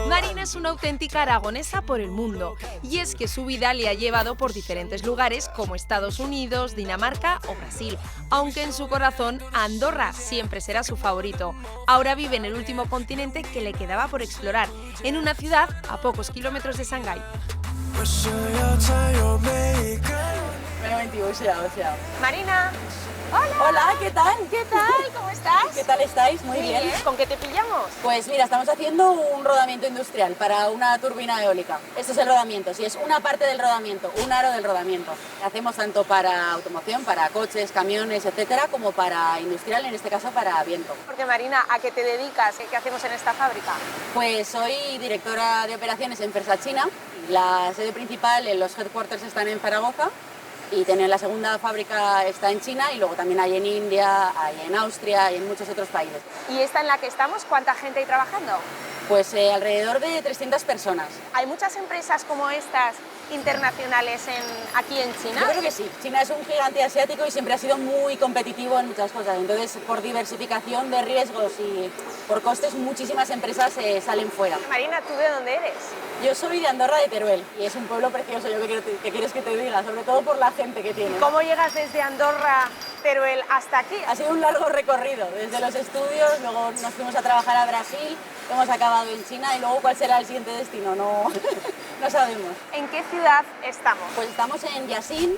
Marina es una auténtica aragonesa por el mundo, y es que su vida le ha llevado por diferentes lugares como Estados Unidos, Dinamarca o Brasil, aunque en su corazón Andorra siempre será su favorito. Ahora vive en el último continente que le quedaba por explorar, en una ciudad a pocos kilómetros de Shanghái. Marina. Hola. Hola, ¿qué tal? ¿Qué tal? ¿Cómo estás? ¿Qué tal estáis? Muy bien. ¿Con qué te pillamos? Pues mira, estamos haciendo un rodamiento industrial para una turbina eólica. Esto es el rodamiento, sí, es una parte del rodamiento, un aro del rodamiento. Hacemos tanto para automoción, para coches, camiones, etcétera, como para industrial, en este caso para viento. Porque Marina, ¿a qué te dedicas? ¿Qué hacemos en esta fábrica? Pues soy directora de operaciones en Fersa China. La sede principal, los headquarters están en Zaragoza. Y la segunda fábrica está en China y luego también hay en India, hay en Austria y en muchos otros países. ¿Y esta en la que estamos, cuánta gente hay trabajando? Pues alrededor de 300 personas. ¿Hay muchas empresas como estas internacionales aquí en China? Yo creo que sí. China es un gigante asiático y siempre ha sido muy competitivo en muchas cosas. Entonces, por diversificación de riesgos y por costes, muchísimas empresas salen fuera. Marina, ¿tú de dónde eres? Yo soy de Andorra de Teruel y es un pueblo precioso, ¿qué quieres que te diga? Sobre todo por la gente que tiene. ¿Cómo llegas desde Andorra, Teruel, hasta aquí? Ha sido un largo recorrido, desde los estudios, luego nos fuimos a trabajar a Brasil, hemos acabado en China y luego ¿cuál será el siguiente destino? No, no sabemos. ¿En qué ciudad estamos? Pues estamos en Jiaxing.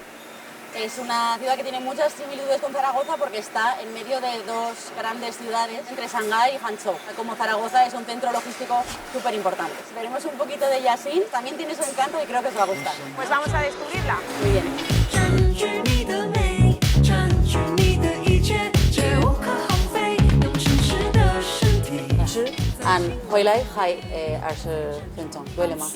Es una ciudad que tiene muchas similitudes con Zaragoza porque está en medio de dos grandes ciudades, entre Shanghái y Hangzhou. Como Zaragoza es un centro logístico súper importante. Veremos un poquito de Jiaxing, también tiene su encanto y creo que os va a gustar. Pues vamos a descubrirla. Muy bien. 按回来还20分钟，对了吗？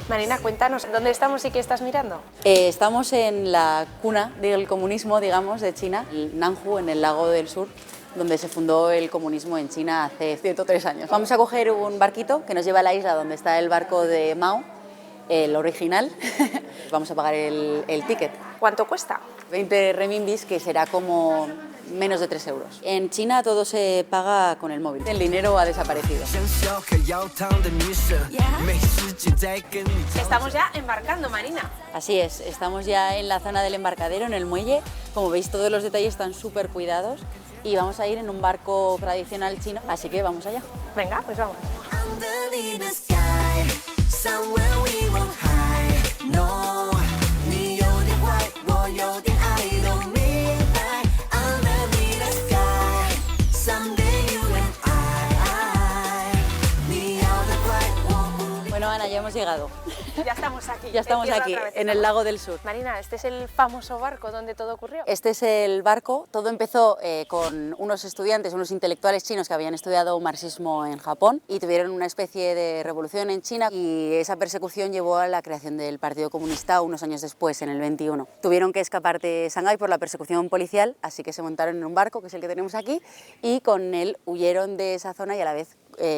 Marina, cuéntanos, ¿dónde estamos y qué estás mirando? Estamos en la cuna del comunismo, digamos, de China, el Nanhu, en el lago del sur, donde se fundó el comunismo en China hace 103 años. Vamos a coger un barquito que nos lleva a la isla donde está el barco de Mao, el original. Vamos a pagar el ticket. ¿Cuánto cuesta? 20 renminbis, que será como menos de 3 euros. En China todo se paga con el móvil. El dinero ha desaparecido. Estamos ya embarcando, Marina. Así es, estamos ya en la zona del embarcadero, en el muelle. Como veis, todos los detalles están súper cuidados y vamos a ir en un barco tradicional chino, así que vamos allá. Venga, pues vamos. Bueno, Ana, ya hemos llegado. Ya estamos aquí. Ya estamos aquí, en el lago del sur. Marina, ¿este es el famoso barco donde todo ocurrió? Este es el barco. Todo empezó con unos estudiantes, unos intelectuales chinos que habían estudiado marxismo en Japón y tuvieron una especie de revolución en China, y esa persecución llevó a la creación del Partido Comunista unos años después, en el 21. Tuvieron que escapar de Shanghái por la persecución policial, así que se montaron en un barco, que es el que tenemos aquí, y con él huyeron de esa zona y a la vez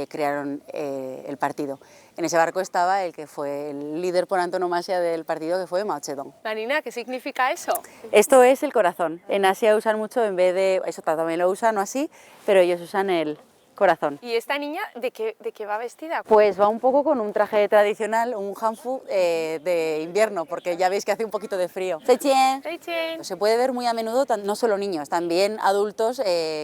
crearon el partido. En ese barco estaba el que fue el líder por antonomasia del partido, que fue Mao Zedong. Marina, ¿qué significa eso? Esto es el corazón. En Asia usan mucho, en vez de... Eso también lo usan, no así, pero ellos usan el corazón. ¿Y esta niña de qué va vestida? Pues va un poco con un traje tradicional, un hanfu de invierno, porque ya veis que hace un poquito de frío. ¡Zaijian! ¡Zaijian! Se puede ver muy a menudo, no solo niños, también adultos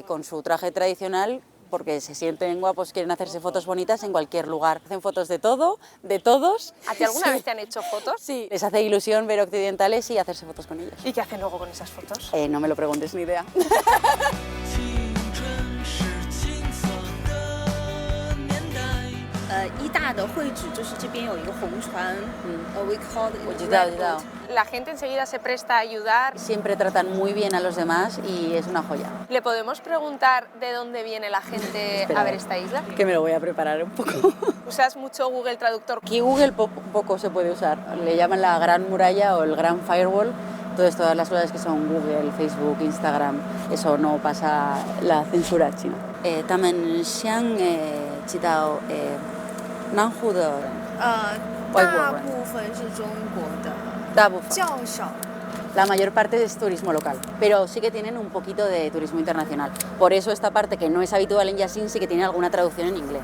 con su traje tradicional, porque se sienten guapos, quieren hacerse fotos bonitas en cualquier lugar. Hacen fotos de todo, de todos. ¿A ti alguna vez te han hecho fotos? Sí. Les hace ilusión ver occidentales y hacerse fotos con ellos. ¿Y qué hacen luego con esas fotos? No me lo preguntes, ni idea. La gente enseguida se presta a ayudar. Siempre tratan muy bien a los demás y es una joya. ¿Le podemos preguntar de dónde viene la gente a ver esta isla? Que me lo voy a preparar un poco. ¿Usas mucho Google Traductor? Aquí Google poco se puede usar. Le llaman la Gran Muralla o el Gran Firewall. Entonces todas las cosas que son Google, Facebook, Instagram, eso no pasa la censura china. También se han citado Nanhu de 外国人。大部分。La mayor parte es turismo local, pero sí que tienen un poquito de turismo internacional. Por eso esta parte que no es habitual en Jiaxing sí que tiene alguna traducción en inglés.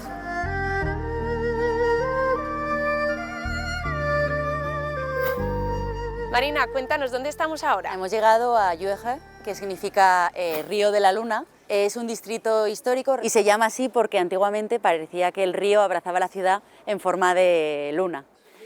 Marina, cuéntanos, ¿dónde estamos ahora? Hemos llegado a Yuehe, que significa Río de la Luna. Es un distrito histórico y se llama así porque antiguamente parecía que el río abrazaba la ciudad en forma de luna.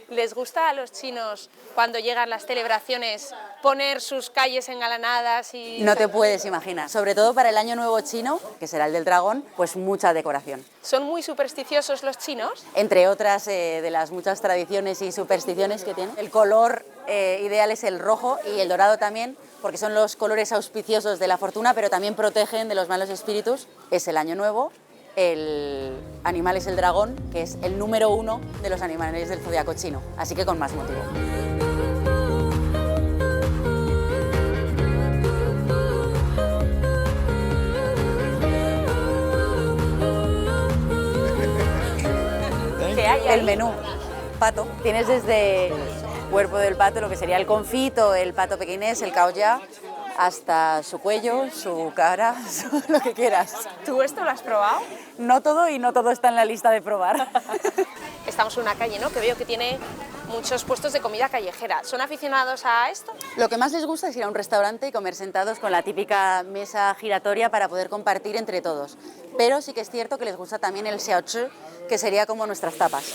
¿Les gusta a los chinos, cuando llegan las celebraciones, poner sus calles engalanadas y...? No te puedes imaginar. Sobre todo para el Año Nuevo chino, que será el del dragón, pues mucha decoración. ¿Son muy supersticiosos los chinos? Entre otras de las muchas tradiciones y supersticiones que tienen. El color ideal es el rojo y el dorado también, porque son los colores auspiciosos de la fortuna, pero también protegen de los malos espíritus. Es el Año Nuevo. El animal es el dragón, que es el número 1 de los animales del zodiaco chino, así que con más motivo. ¿Qué hay ahí? El menú, pato. Tienes desde el cuerpo del pato, lo que sería el confito, el pato pequinés, el caoya, hasta su cuello, su cara, lo que quieras. ¿Tú esto lo has probado? No todo y no todo está en la lista de probar. Estamos en una calle, ¿no?, que veo que tiene muchos puestos de comida callejera. ¿Son aficionados a esto? Lo que más les gusta es ir a un restaurante y comer sentados con la típica mesa giratoria para poder compartir entre todos. Pero sí que es cierto que les gusta también el xiaochi, que sería como nuestras tapas.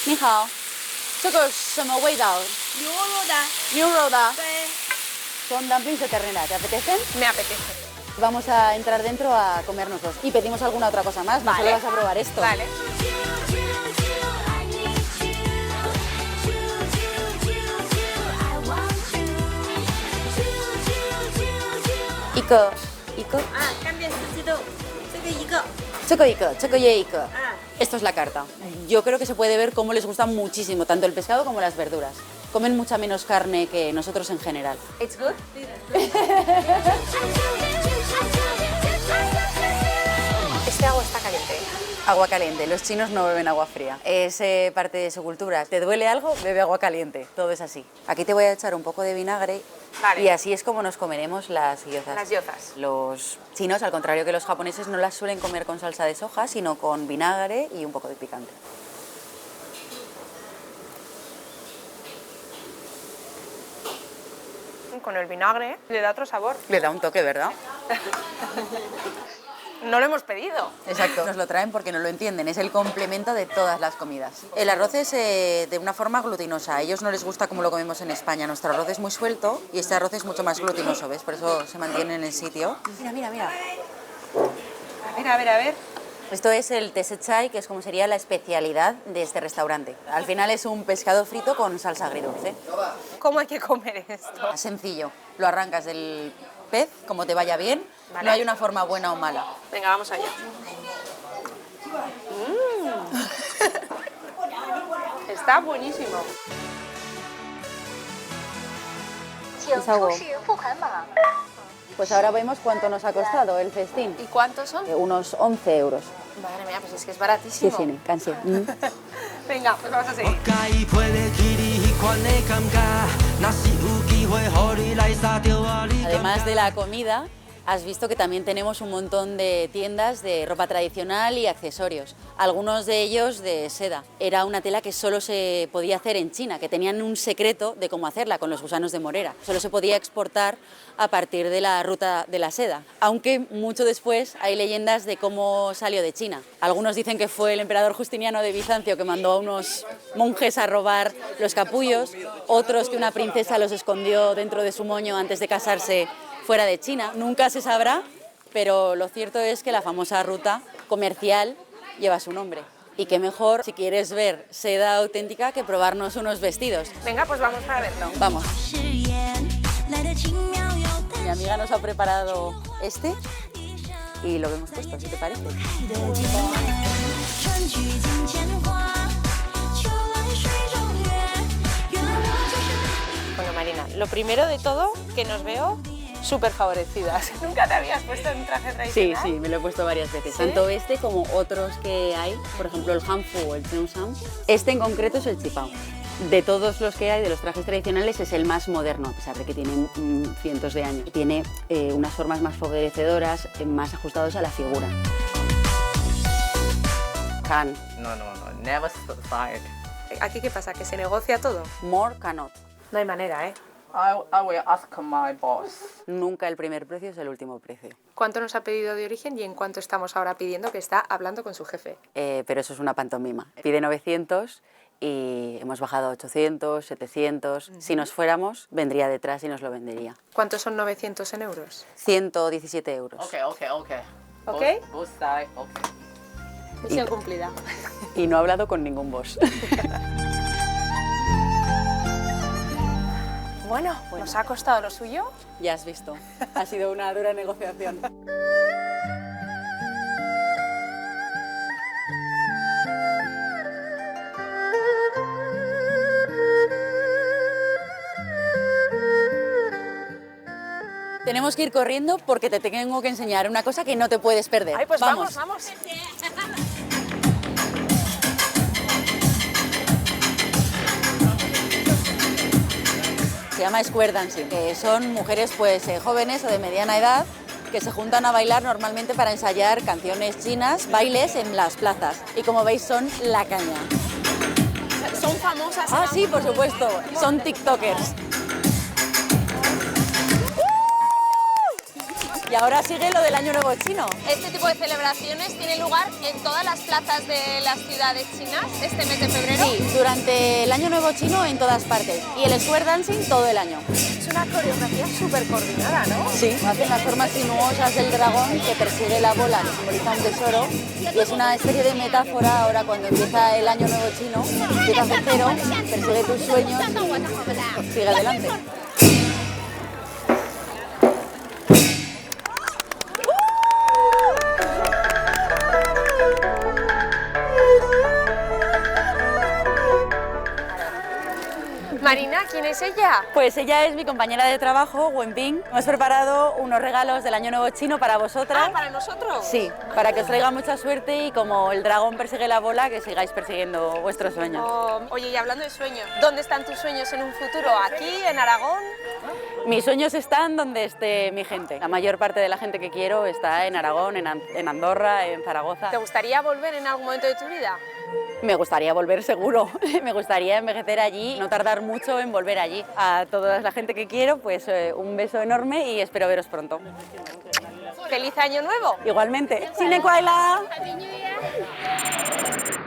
Ni hao, ¿esto es什么味道?牛肉的. Son dumplings de ternera, ¿te apetecen? Me apetece. Vamos a entrar dentro a comérnoslos y pedimos alguna otra cosa más, no Vale. solo vas a probar esto. Vale. Iko. Esto es la carta. Yo creo que se puede ver cómo les gusta muchísimo tanto el pescado como las verduras. Comen mucha menos carne que nosotros en general. It's good. Este agua está caliente. Agua caliente. Los chinos no beben agua fría. Es parte de su cultura. ¿Te duele algo? Bebe agua caliente. Todo es así. Aquí te voy a echar un poco de vinagre. Vale. Y así es como nos comeremos las gyozas. Las gyozas. Los chinos, al contrario que los japoneses, no las suelen comer con salsa de soja, sino con vinagre y un poco de picante. Con el vinagre le da otro sabor. Le da un toque, ¿verdad? No lo hemos pedido. Exacto. Nos lo traen porque no lo entienden. Es el complemento de todas las comidas. El arroz es de una forma glutinosa. A ellos no les gusta como lo comemos en España. Nuestro arroz es muy suelto y este arroz es mucho más glutinoso, ¿ves? Por eso se mantiene en el sitio. Mira, mira, mira. A ver. Esto es el tesechai, que es como sería la especialidad de este restaurante. Al final es un pescado frito con salsa agridulce. ¿Cómo hay que comer esto? Es sencillo. Lo arrancas del pez, como te vaya bien. Vale. No hay una forma buena o mala. Venga, vamos allá. Está buenísimo. Pues ahora vemos cuánto nos ha costado el festín. ¿Y cuántos son? Unos 11 euros. Madre mía, pues es que es baratísimo. Sí, sí, cansé. Venga, pues vamos a seguir. Además de la comida, has visto que también tenemos un montón de tiendas de ropa tradicional y accesorios, algunos de ellos de seda. Era una tela que solo se podía hacer en China, que tenían un secreto de cómo hacerla con los gusanos de morera. Solo se podía exportar a partir de la ruta de la seda, aunque mucho después hay leyendas de cómo salió de China. Algunos dicen que fue el emperador Justiniano de Bizancio que mandó a unos monjes a robar los capullos, otros que una princesa los escondió dentro de su moño antes de casarse fuera de China. Nunca se sabrá, pero lo cierto es que la famosa ruta comercial lleva su nombre. Y qué mejor, si quieres ver seda auténtica, que probarnos unos vestidos. Venga, pues vamos para verlo. Vamos. Mi amiga nos ha preparado este y lo hemos puesto, ¿sí te parece? Bueno, Marina, lo primero de todo que nos veo súper favorecidas. ¿Nunca te habías puesto en un traje Sí, tradicional? sí, me lo he puesto varias veces. ¿Sí? Tanto este como otros que hay, por ejemplo el hanfu o el cheongsam. Este en concreto es el chipao. De todos los que hay, de los trajes tradicionales, es el más moderno, a pesar de que tiene cientos de años. Tiene unas formas más favorecedoras, más ajustados a la figura. Can. No, never tried. ¿Aquí qué pasa? ¿Que se negocia todo? More cannot. No hay manera, ¿eh? I will ask my boss. Nunca el primer precio es el último precio. ¿Cuánto nos ha pedido de origen y en cuánto estamos ahora pidiendo, que está hablando con su jefe? Pero eso es una pantomima. Pide 900 y hemos bajado a 800, 700. Si nos fuéramos, vendría detrás y nos lo vendería. ¿Cuántos son 900 en euros? 117 euros. Okay. ¿Ok? Both side, okay. Misión cumplida. Y no he hablado con ningún boss. Bueno, ¿nos ha costado lo suyo? Ya has visto, ha sido una dura negociación. Tenemos que ir corriendo porque te tengo que enseñar una cosa que no te puedes perder. Ay, pues vamos. Se llama square dancing, que son mujeres pues jóvenes o de mediana edad que se juntan a bailar normalmente para ensayar canciones chinas, bailes en las plazas. Y como veis son la caña. ¿Son famosas? Ah, sí, por supuesto, son tiktokers. Y ahora sigue lo del Año Nuevo Chino. Este tipo de celebraciones tiene lugar en todas las plazas de las ciudades chinas este mes de febrero. Sí, durante el Año Nuevo Chino en todas partes. Y el square dancing todo el año. Es una coreografía súper coordinada, ¿no? Sí, hacen las formas sinuosas del dragón que persigue la bola, que simboliza un tesoro. Y es una especie de metáfora ahora cuando empieza el Año Nuevo Chino. Empieza de cero, persigue tus sueños y sigue adelante. Marina, ¿quién es ella? Pues ella es mi compañera de trabajo, Wenping. Hemos preparado unos regalos del Año Nuevo Chino para vosotras. Ah, ¿para nosotros? Sí, para que os traiga mucha suerte y como el dragón persigue la bola, que sigáis persiguiendo vuestros sueños. Oye, y hablando de sueños, ¿dónde están tus sueños en un futuro? ¿Aquí, en Aragón? Mis sueños están donde esté mi gente. La mayor parte de la gente que quiero está en Aragón, en Andorra, en Zaragoza. ¿Te gustaría volver en algún momento de tu vida? Me gustaría volver seguro, me gustaría envejecer allí, no tardar mucho en volver allí. A toda la gente que quiero, pues un beso enorme y espero veros pronto. ¡Feliz Año Nuevo! Igualmente. ¡Sine Kuaila! Happy New Year.